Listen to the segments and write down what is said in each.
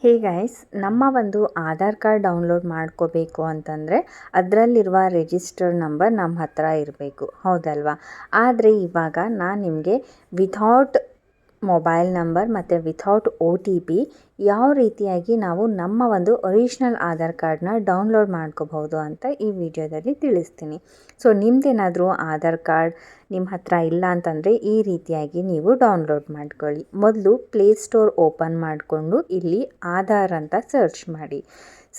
Hey guys, ನಮ್ಮ ಒಂದು Aadhaar card download ಮಾಡ್ಕೋಬೇಕು ಅಂತಂದರೆ ಅದರಲ್ಲಿರುವ ರಿಜಿಸ್ಟರ್ಡ್ ನಂಬರ್ ನಮ್ಮ ಹತ್ರ ಇರಬೇಕು, ಹೌದಲ್ವಾ? ಆದರೆ ಇವಾಗ ನಾನು ನಿಮಗೆ ವಿಥೌಟ್ ಮೊಬೈಲ್ ನಂಬರ್ ಮತ್ತು ವಿಥೌಟ್ OTP ಯಾವ ರೀತಿಯಾಗಿ ನಾವು ನಮ್ಮ ಒಂದು ಒರಿಜಿನಲ್ ಆಧಾರ್ ಕಾರ್ಡ್ನ ಡೌನ್ಲೋಡ್ ಮಾಡ್ಕೋಬಹುದು ಅಂತ ಈ ವಿಡಿಯೋದಲ್ಲಿ ತಿಳಿಸ್ತೀನಿ. ಸೊ ನಿಮ್ಮದೇನಾದರೂ ಆಧಾರ್ ಕಾರ್ಡ್ ನಿಮ್ಮ ಹತ್ರ ಇಲ್ಲ ಅಂತಂದರೆ ಈ ರೀತಿಯಾಗಿ ನೀವು ಡೌನ್ಲೋಡ್ ಮಾಡ್ಕೊಳ್ಳಿ. ಮೊದಲು ಪ್ಲೇಸ್ಟೋರ್ ಓಪನ್ ಮಾಡಿಕೊಂಡು ಇಲ್ಲಿ ಆಧಾರ್ ಅಂತ ಸರ್ಚ್ ಮಾಡಿ.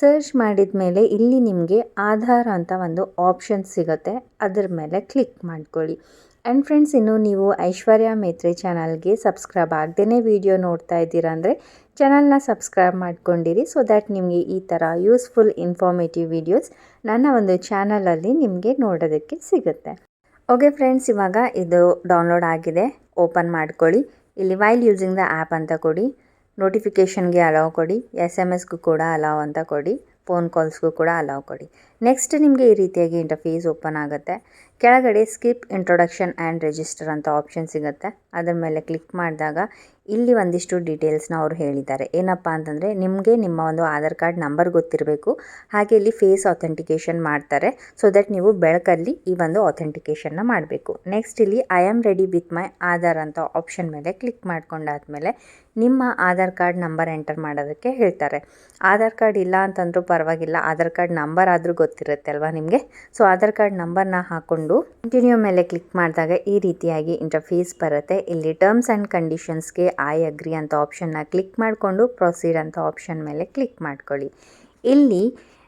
ಸರ್ಚ್ ಮಾಡಿದ ಮೇಲೆ ಇಲ್ಲಿ ನಿಮಗೆ ಆಧಾರ್ ಅಂತ ಒಂದು ಆಪ್ಷನ್ ಸಿಗುತ್ತೆ, ಅದರ ಮೇಲೆ ಕ್ಲಿಕ್ ಮಾಡ್ಕೊಳ್ಳಿ. ಆ್ಯಂಡ್ ಫ್ರೆಂಡ್ಸ್, ಇನ್ನು ನೀವು ಐಶ್ವರ್ಯ ಮೇತ್ರೆ ಚಾನಲ್ಗೆ ಸಬ್ಸ್ಕ್ರೈಬ್ ಆಗದೇ ವಿಡಿಯೋ ನೋಡ್ತಾ ಇದ್ದೀರಾ ಅಂದರೆ ಚಾನಲ್ನ ಸಬ್ಸ್ಕ್ರೈಬ್ ಮಾಡ್ಕೊಂಡಿರಿ, ಸೊ ದ್ಯಾಟ್ ನಿಮಗೆ ಈ ಥರ ಯೂಸ್ಫುಲ್ ಇನ್ಫಾರ್ಮೇಟಿವ್ ವೀಡಿಯೋಸ್ ನನ್ನ ಒಂದು ಚಾನಲಲ್ಲಿ ನಿಮಗೆ ನೋಡೋದಕ್ಕೆ ಸಿಗುತ್ತೆ. ಓಕೆ ಫ್ರೆಂಡ್ಸ್, ಇವಾಗ ಇದು ಡೌನ್ಲೋಡ್ ಆಗಿದೆ, ಓಪನ್ ಮಾಡ್ಕೊಳ್ಳಿ. ಇಲ್ಲಿ ವೈಲ್ ಯೂಸಿಂಗ್ ದ ಆ್ಯಪ್ ಅಂತ ಕೊಡಿ, ನೋಟಿಫಿಕೇಷನ್ಗೆ ಅಲೌ ಕೊಡಿ, SMS ಕೂಡ ಅಲೌ ಅಂತ ಕೊಡಿ, ಫೋನ್ ಕಾಲ್ಸ್ಗೂ ಕೂಡ ಅಲೌ ಕೊಡಿ. ನೆಕ್ಸ್ಟ್ ನಿಮಗೆ ಈ ರೀತಿಯಾಗಿ ಇಂಟರ್ಫೇಸ್ ಓಪನ್ ಆಗುತ್ತೆ. ಕೆಳಗಡೆ ಸ್ಕಿಪ್ ಇಂಟ್ರೊಡಕ್ಷನ್ ಆ್ಯಂಡ್ ರಿಜಿಸ್ಟರ್ ಅಂತ ಆಪ್ಷನ್ ಸಿಗುತ್ತೆ, ಅದರ ಮೇಲೆ ಕ್ಲಿಕ್ ಮಾಡಿದಾಗ ಇಲ್ಲಿ ಒಂದಿಷ್ಟು ಡೀಟೇಲ್ಸ್ನ ಅವರು ಹೇಳಿದ್ದಾರೆ. ಏನಪ್ಪ ಅಂತಂದರೆ ನಿಮಗೆ ನಿಮ್ಮ ಒಂದು ಆಧಾರ್ ಕಾರ್ಡ್ ನಂಬರ್ ಗೊತ್ತಿರಬೇಕು, ಹಾಗೆ ಇಲ್ಲಿ ಫೇಸ್ ಅಥೆಂಟಿಕೇಷನ್ ಮಾಡ್ತಾರೆ, ಸೊ ದಟ್ ನೀವು ಬೆಳಕಲ್ಲಿ ಈ ಒಂದು ಅಥೆಂಟಿಕೇಷನ್ನ ಮಾಡಬೇಕು. ನೆಕ್ಸ್ಟ್ ಇಲ್ಲಿ I am ready with my Aadhaar ಅಂತ ಆಪ್ಷನ್ ಮೇಲೆ ಕ್ಲಿಕ್ ಮಾಡ್ಕೊಂಡಾದ್ಮೇಲೆ ನಿಮ್ಮ ಆಧಾರ್ ಕಾರ್ಡ್ ನಂಬರ್ ಎಂಟರ್ ಮಾಡೋದಕ್ಕೆ ಹೇಳ್ತಾರೆ. ಆಧಾರ್ ಕಾರ್ಡ್ ಇಲ್ಲ ಅಂತಂದ್ರೂ ಪರವಾಗಿಲ್ಲ, ಆಧಾರ್ ಕಾರ್ಡ್ ನಂಬರ್ ಆದರೂ ಗೊತ್ತಿರುತ್ತೆ ಅಲ್ವಾ ನಿಮಗೆ. ಸೊ ಆಧಾರ್ ಕಾರ್ಡ್ ನಂಬರ್ನ ಹಾಕ್ಕೊಂಡು ಕಂಟಿನ್ಯೂ ಮೇಲೆ ಕ್ಲಿಕ್ ಮಾಡಿದಾಗ ಈ ರೀತಿಯಾಗಿ ಇಂಟರ್ಫೇಸ್ ಬರುತ್ತೆ. ಇಲ್ಲಿ ಟರ್ಮ್ಸ್ ಆ್ಯಂಡ್ ಕಂಡೀಷನ್ಸ್ಗೆ ಐ ಅಗ್ರಿ ಅಂತ ಆಪ್ಷನ್ನ ಕ್ಲಿಕ್ ಮಾಡಿಕೊಂಡು ಪ್ರೊಸೀಡ್ ಅಂತ ಆಪ್ಷನ್ ಮೇಲೆ ಕ್ಲಿಕ್ ಮಾಡ್ಕೊಳ್ಳಿ. ಇಲ್ಲಿ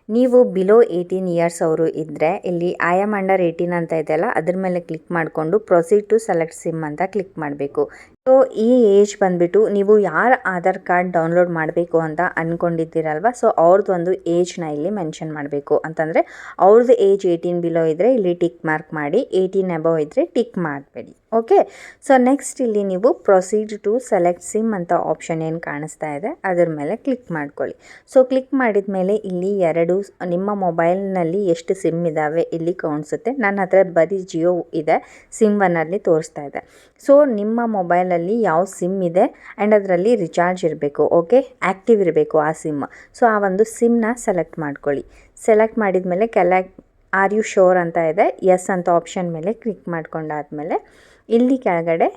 ನೀವು ಬಿಲೋ 18 ಇಯರ್ಸ್ ಅವರು ಇದ್ದರೆ ಇಲ್ಲಿ ಐ ಆಮ್ ಅಂಡರ್ 18 ಅಂತ ಇದೆಯಲ್ಲ, ಅದ್ರ ಮೇಲೆ ಕ್ಲಿಕ್ ಮಾಡಿಕೊಂಡು ಪ್ರೊಸೀಡ್ ಟು ಸೆಲೆಕ್ಟ್ ಸಿಮ್ ಅಂತ ಕ್ಲಿಕ್ ಮಾಡಬೇಕು. ಸೊ ಈ ಏಜ್ ಬಂದುಬಿಟ್ಟು ನೀವು ಯಾರು ಆಧಾರ್ ಕಾರ್ಡ್ ಡೌನ್ಲೋಡ್ ಮಾಡಬೇಕು ಅಂತ ಅಂದ್ಕೊಂಡಿದ್ದೀರಲ್ವ, ಸೊ ಅವ್ರದ್ದು ಒಂದು ಏಜ್ನ ಇಲ್ಲಿ ಮೆನ್ಷನ್ ಮಾಡಬೇಕು. ಅಂತಂದರೆ ಅವ್ರದ್ದು ಏಜ್ 18 ಬಿಲೋ ಇದ್ದರೆ ಇಲ್ಲಿ ಟಿಕ್ ಮಾರ್ಕ್ ಮಾಡಿ, 18 ಅಬವ್ ಇದ್ದರೆ ಟಿಕ್ ಮಾಡಬೇಡಿ. ಓಕೆ, ಸೊ ನೆಕ್ಸ್ಟ್ ಇಲ್ಲಿ ನೀವು ಪ್ರೊಸೀಡ್ ಟು ಸೆಲೆಕ್ಟ್ ಸಿಮ್ ಅಂತ ಆಪ್ಷನ್ ಏನು ಕಾಣಿಸ್ತಾ ಇದೆ ಅದರ ಮೇಲೆ ಕ್ಲಿಕ್ ಮಾಡ್ಕೊಳ್ಳಿ. ಸೊ ಕ್ಲಿಕ್ ಮಾಡಿದ ಮೇಲೆ ಇಲ್ಲಿ ನಿಮ್ಮ ಮೊಬೈಲ್ನಲ್ಲಿ ಎಷ್ಟು ಸಿಮ್ ಇದ್ದಾವೆ ಇಲ್ಲಿ ಕಾಣಿಸುತ್ತೆ. ನನ್ನ ಹತ್ರ ಬರೀ ಜಿಯೋ ಇದೆ, ಸಿಮ್ 1ಅಲ್ಲಿ ತೋರಿಸ್ತಾ ಇದೆ. ಸೊ ನಿಮ್ಮ ಮೊಬೈಲಲ್ಲಿ ಯಾವ ಸಿಮ್ ಇದೆ ಆ್ಯಂಡ್ ಅದರಲ್ಲಿ ರಿಚಾರ್ಜ್ ಇರಬೇಕು, ಓಕೆ, ಆ್ಯಕ್ಟಿವ್ ಇರಬೇಕು ಆ ಸಿಮ್. ಸೊ ಆ ಒಂದು ಸಿಮ್ನ ಸೆಲೆಕ್ಟ್ ಮಾಡ್ಕೊಳ್ಳಿ. ಸೆಲೆಕ್ಟ್ ಮಾಡಿದ ಮೇಲೆ ಆರ್ ಯು ಶೋರ್ ಅಂತ ಇದೆ, ಎಸ್ ಅಂತ ಆಪ್ಷನ್ ಮೇಲೆ ಕ್ಲಿಕ್ ಮಾಡ್ಕೊಂಡಾದ್ಮೇಲೆ ಇಲ್ಲಿ ಕೆಳಗಡೆ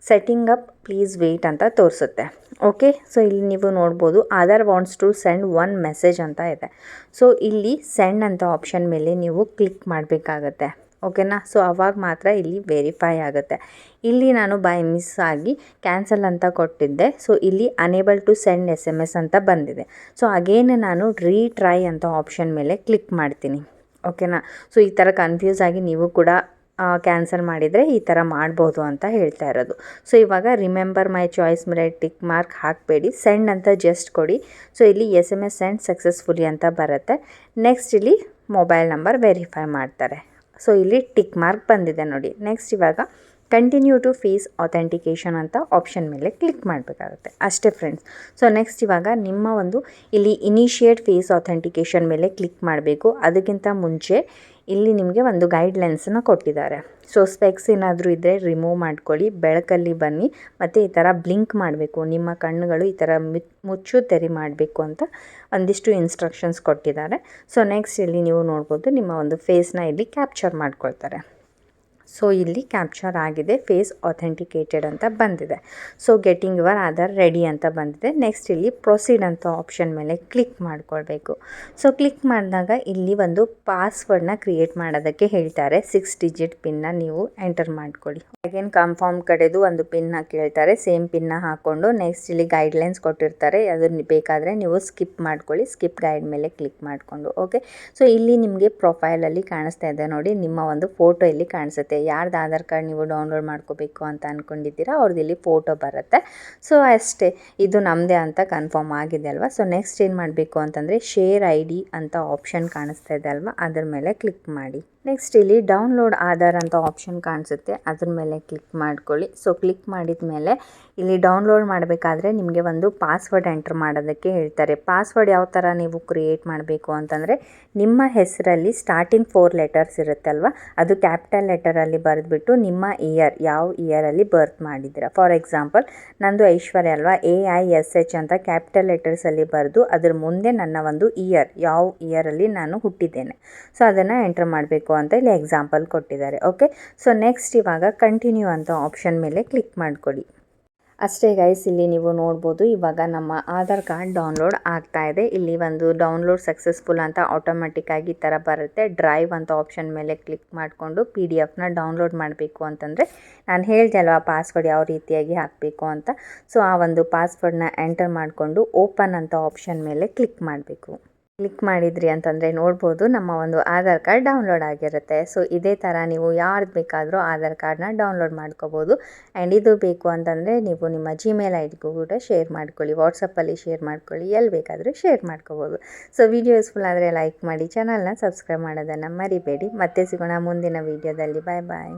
ಸೆಟ್ಟಿಂಗ್ ಅಪ್ ಪ್ಲೀಸ್ ವೆಯ್ಟ್ ಅಂತ ತೋರಿಸುತ್ತೆ. ಓಕೆ, ಸೊ ಇಲ್ಲಿ ನೀವು ನೋಡ್ಬೋದು Aadhaar wants to send 1 message ಅಂತ ಇದೆ. ಸೊ ಇಲ್ಲಿ ಸೆಂಡ್ ಅಂತ ಆಪ್ಷನ್ ಮೇಲೆ ನೀವು ಕ್ಲಿಕ್ ಮಾಡಬೇಕಾಗತ್ತೆ, ಓಕೆನಾ. ಸೊ ಅವಾಗ ಮಾತ್ರ ಇಲ್ಲಿ ವೆರಿಫೈ ಆಗುತ್ತೆ. ಇಲ್ಲಿ ನಾನು ಬೈ ಮಿಸ್ ಆಗಿ ಕ್ಯಾನ್ಸಲ್ ಅಂತ ಕೊಟ್ಟಿದ್ದೆ, ಸೊ ಇಲ್ಲಿ ಅನೇಬಲ್ ಟು ಸೆಂಡ್ SMS ಅಂತ ಬಂದಿದೆ. ಸೊ ಅಗೇನ್ ನಾನು ರೀಟ್ರೈ ಅಂತ ಆಪ್ಷನ್ ಮೇಲೆ ಕ್ಲಿಕ್ ಮಾಡ್ತೀನಿ, ಓಕೆನಾ. ಸೊ ಈ ಥರ ಕನ್ಫ್ಯೂಸ್ ಆಗಿ ನೀವು ಕೂಡ ಕ್ಯಾನ್ಸಲ್ ಮಾಡಿದರೆ ಈ ಥರ ಮಾಡ್ಬೋದು ಅಂತ ಹೇಳ್ತಾ ಇರೋದು. ಸೊ ಇವಾಗ ರಿಮೆಂಬರ್ ಮೈ ಚಾಯ್ಸ್ ಮೇಲೆ ಟಿಕ್ ಮಾರ್ಕ್ ಹಾಕಬೇಡಿ, ಸೆಂಡ್ ಅಂತ ಜಸ್ಟ್ ಕೊಡಿ. ಸೊ ಇಲ್ಲಿ SMS ಸೆಂಡ್ ಸಕ್ಸಸ್ಫುಲಿ ಅಂತ ಬರುತ್ತೆ. ನೆಕ್ಸ್ಟ್ ಇಲ್ಲಿ ಮೊಬೈಲ್ ನಂಬರ್ ವೆರಿಫೈ ಮಾಡ್ತಾರೆ. ಸೊ ಇಲ್ಲಿ ಟಿಕ್ ಮಾರ್ಕ್ ಬಂದಿದೆ ನೋಡಿ. ನೆಕ್ಸ್ಟ್ ಇವಾಗ ಕಂಟಿನ್ಯೂ ಟು ಫೇಸ್ ಅಥೆಂಟಿಕೇಷನ್ ಅಂತ ಆಪ್ಷನ್ ಮೇಲೆ ಕ್ಲಿಕ್ ಮಾಡಬೇಕಾಗುತ್ತೆ, ಅಷ್ಟೇ ಫ್ರೆಂಡ್ಸ್. ಸೊ ನೆಕ್ಸ್ಟ್ ಇವಾಗ ನಿಮ್ಮ ಒಂದು ಇಲ್ಲಿ ಇನಿಷಿಯೇಟ್ ಫೇಸ್ ಅಥೆಂಟಿಕೇಷನ್ ಮೇಲೆ ಕ್ಲಿಕ್ ಮಾಡಬೇಕು. ಅದಕ್ಕಿಂತ ಮುಂಚೆ ಇಲ್ಲಿ ನಿಮಗೆ ಒಂದು ಗೈಡ್ಲೈನ್ಸನ್ನು ಕೊಟ್ಟಿದ್ದಾರೆ. ಸೊ ಸ್ಪೆಕ್ಸ್ ಏನಾದರೂ ಇದ್ದರೆ ರಿಮೂವ್ ಮಾಡ್ಕೊಳ್ಳಿ, ಬೆಳಕಲ್ಲಿ ಬನ್ನಿ, ಮತ್ತು ಈ ಥರ ಬ್ಲಿಂಕ್ ಮಾಡಬೇಕು, ನಿಮ್ಮ ಕಣ್ಣುಗಳು ಈ ಥರ ಮುಚ್ಚು ತೆರಿ ಮಾಡಬೇಕು ಅಂತ ಒಂದಿಷ್ಟು ಇನ್ಸ್ಟ್ರಕ್ಷನ್ಸ್ ಕೊಟ್ಟಿದ್ದಾರೆ. ಸೊ ನೆಕ್ಸ್ಟ್ ಇಲ್ಲಿ ನೀವು ನೋಡ್ಬೋದು ನಿಮ್ಮ ಒಂದು ಫೇಸ್ನ ಇಲ್ಲಿ ಕ್ಯಾಪ್ಚರ್ ಮಾಡ್ಕೊಳ್ತಾರೆ. ಸೊ ಇಲ್ಲಿ ಕ್ಯಾಪ್ಚರ್ ಆಗಿದೆ, ಫೇಸ್ ಅಥೆಂಟಿಕೇಟೆಡ್ ಅಂತ ಬಂದಿದೆ. So getting your Aadhaar ready ಅಂತ ಬಂದಿದೆ. ನೆಕ್ಸ್ಟ್ ಇಲ್ಲಿ ಪ್ರೊಸೀಡ್ ಅಂತ ಆಪ್ಷನ್ ಮೇಲೆ ಕ್ಲಿಕ್ ಮಾಡ್ಕೊಳ್ಬೇಕು. ಸೊ ಕ್ಲಿಕ್ ಮಾಡಿದಾಗ ಇಲ್ಲಿ ಒಂದು ಪಾಸ್ವರ್ಡ್ನ ಕ್ರಿಯೇಟ್ ಮಾಡೋದಕ್ಕೆ ಹೇಳ್ತಾರೆ. 6 ಡಿಜಿಟ್ ಪಿನ್ನ ನೀವು ಎಂಟರ್ ಮಾಡ್ಕೊಳ್ಳಿ. ಅಗೇನ್ ಕನ್ಫರ್ಮ್ ಕಡೆದು ಒಂದು ಪಿನ್ನ ಕೇಳ್ತಾರೆ, ಸೇಮ್ ಪಿನ್ನ ಹಾಕ್ಕೊಂಡು ನೆಕ್ಸ್ಟ್ ಇಲ್ಲಿ ಗೈಡ್ಲೈನ್ಸ್ ಕೊಟ್ಟಿರ್ತಾರೆ, ಅದನ್ನು ಬೇಕಾದರೆ ನೀವು ಸ್ಕಿಪ್ ಮಾಡ್ಕೊಳ್ಳಿ, ಸ್ಕಿಪ್ ಗೈಡ್ ಮೇಲೆ ಕ್ಲಿಕ್ ಮಾಡಿಕೊಂಡು. ಓಕೆ, ಸೊ ಇಲ್ಲಿ ನಿಮಗೆ ಪ್ರೊಫೈಲಲ್ಲಿ ಕಾಣಿಸ್ತಾ ಇದೆ ನೋಡಿ, ನಿಮ್ಮ ಒಂದು ಫೋಟೋ ಇಲ್ಲಿ ಕಾಣಿಸುತ್ತೆ. ಯಾರ್ದು ಆಧಾರ್ ಕಾರ್ಡ್ ನೀವು ಡೌನ್ಲೋಡ್ ಮಾಡ್ಕೋಬೇಕು ಅಂತ ಅಂದ್ಕೊಂಡಿದ್ದೀರಾ ಅವ್ರದ್ದು ಇಲ್ಲಿ ಫೋಟೋ ಬರುತ್ತೆ. ಸೊ ಅಷ್ಟೇ, ಇದು ನಮ್ಮದೇ ಅಂತ ಕನ್ಫರ್ಮ್ ಆಗಿದೆ ಅಲ್ವಾ. ಸೊ ನೆಕ್ಸ್ಟ್ ಏನು ಮಾಡಬೇಕು ಅಂತಂದರೆ ಶೇರ್ ID ಅಂತ ಆಪ್ಷನ್ ಕಾಣಿಸ್ತಾ ಇದೆ ಅಲ್ವಾ, ಅದ್ರ ಮೇಲೆ ಕ್ಲಿಕ್ ಮಾಡಿ. ನೆಕ್ಸ್ಟ್ ಇಲ್ಲಿ ಡೌನ್ಲೋಡ್ ಆಧಾರ್ ಅಂತ ಆಪ್ಷನ್ ಕಾಣಿಸುತ್ತೆ, ಅದ್ರ ಮೇಲೆ ಕ್ಲಿಕ್ ಮಾಡ್ಕೊಳ್ಳಿ. ಸೊ ಕ್ಲಿಕ್ ಮಾಡಿದ ಮೇಲೆ ಇಲ್ಲಿ ಡೌನ್ಲೋಡ್ ಮಾಡಬೇಕಾದ್ರೆ ನಿಮಗೆ ಒಂದು ಪಾಸ್ವರ್ಡ್ ಎಂಟರ್ ಮಾಡೋದಕ್ಕೆ ಹೇಳ್ತಾರೆ. ಪಾಸ್ವರ್ಡ್ ಯಾವ ಥರ ನೀವು ಕ್ರಿಯೇಟ್ ಮಾಡಬೇಕು ಅಂತಂದರೆ ನಿಮ್ಮ ಹೆಸರಲ್ಲಿ ಸ್ಟಾರ್ಟಿಂಗ್ 4 ಲೆಟರ್ಸ್ ಇರುತ್ತಲ್ವ, ಅದು ಕ್ಯಾಪಿಟಲ್ ಲೆಟರಲ್ಲಿ ಬಾಕ್ಸಲ್ಲಿ ಬರೆದ್ಬಿಟ್ಟು ನಿಮ್ಮ ಇಯರ್ ಯಾವ ಇಯರಲ್ಲಿ ಬರ್ತ್ ಮಾಡಿದ್ದೀರಾ. ಫಾರ್ ಎಕ್ಸಾಂಪಲ್ ನಂದು ಐಶ್ವರ್ಯ ಅಲ್ವಾ, AISH ಅಂತ ಕ್ಯಾಪಿಟಲ್ ಲೆಟರ್ಸಲ್ಲಿ ಬರೆದು ಅದ್ರ ಮುಂದೆ ನನ್ನ ಒಂದು ಇಯರ್ ಯಾವ ಇಯರಲ್ಲಿ ನಾನು ಹುಟ್ಟಿದ್ದೇನೆ ಸೊ ಅದನ್ನು ಎಂಟರ್ ಮಾಡಬೇಕು ಅಂತ ಇಲ್ಲಿ ಎಕ್ಸಾಂಪಲ್ ಕೊಟ್ಟಿದ್ದಾರೆ. ಓಕೆ, ಸೊ ನೆಕ್ಸ್ಟ್ ಇವಾಗ ಕಂಟಿನ್ಯೂ ಅಂತ ಆಪ್ಷನ್ ಮೇಲೆ ಕ್ಲಿಕ್ ಮಾಡಿಕೊಡಿ. ಅಷ್ಟೇ ಗೈಸ್, ಇಲ್ಲಿ ನೀವು ನೋಡ್ಬೋದು ಇವಾಗ ನಮ್ಮ ಆಧಾರ್ ಕಾರ್ಡ್ ಡೌನ್ಲೋಡ್ ಆಗ್ತಾ ಇದೆ. ಇಲ್ಲಿ ಒಂದು ಡೌನ್ಲೋಡ್ ಸಕ್ಸಸ್ಫುಲ್ ಅಂತ ಆಟೋಮೆಟಿಕ್ಕಾಗಿ ಈ ಥರ ಬರುತ್ತೆ. ಡ್ರೈವ್ ಅಂತ ಆಪ್ಷನ್ ಮೇಲೆ ಕ್ಲಿಕ್ ಮಾಡಿಕೊಂಡು PDF ಡೌನ್ಲೋಡ್ ಮಾಡಬೇಕು ಅಂತಂದರೆ ನಾನು ಹೇಳ್ದೆ ಅಲ್ವಾ ಪಾಸ್ವರ್ಡ್ ಯಾವ ರೀತಿಯಾಗಿ ಹಾಕಬೇಕು ಅಂತ. ಸೊ ಆ ಒಂದು ಪಾಸ್ವರ್ಡ್ನ ಎಂಟರ್ ಮಾಡಿಕೊಂಡು ಓಪನ್ ಅಂತ ಆಪ್ಷನ್ ಮೇಲೆ ಕ್ಲಿಕ್ ಮಾಡಬೇಕು. ಕ್ಲಿಕ್ ಮಾಡಿದ್ರಿ ಅಂತಂದರೆ ನೋಡ್ಬೋದು ನಮ್ಮ ಒಂದು ಆಧಾರ್ ಕಾರ್ಡ್ ಡೌನ್ಲೋಡ್ ಆಗಿರುತ್ತೆ. ಸೊ ಇದೇ ಥರ ನೀವು ಯಾರ್ದು ಬೇಕಾದರೂ ಆಧಾರ್ ಕಾರ್ಡ್ನ ಡೌನ್ಲೋಡ್ ಮಾಡ್ಕೋಬೋದು. ಆ್ಯಂಡ್ ಇದು ಬೇಕು ಅಂತಂದರೆ ನೀವು ನಿಮ್ಮ Gmail ID ಕೂಡ ಶೇರ್ ಮಾಡ್ಕೊಳ್ಳಿ, ವಾಟ್ಸಪ್ಪಲ್ಲಿ ಶೇರ್ ಮಾಡ್ಕೊಳ್ಳಿ, ಎಲ್ಲಿ ಬೇಕಾದರೂ ಶೇರ್ ಮಾಡ್ಕೋಬೋದು. ಸೊ ವಿಡಿಯೋ ಯೂಸ್ಫುಲ್ ಆದರೆ ಲೈಕ್ ಮಾಡಿ, ಚಾನಲ್ನ ಸಬ್ಸ್ಕ್ರೈಬ್ ಮಾಡೋದನ್ನು ಮರಿಬೇಡಿ. ಮತ್ತೆ ಸಿಗೋಣ ಮುಂದಿನ ವೀಡಿಯೋದಲ್ಲಿ. ಬಾಯ್ ಬಾಯ್.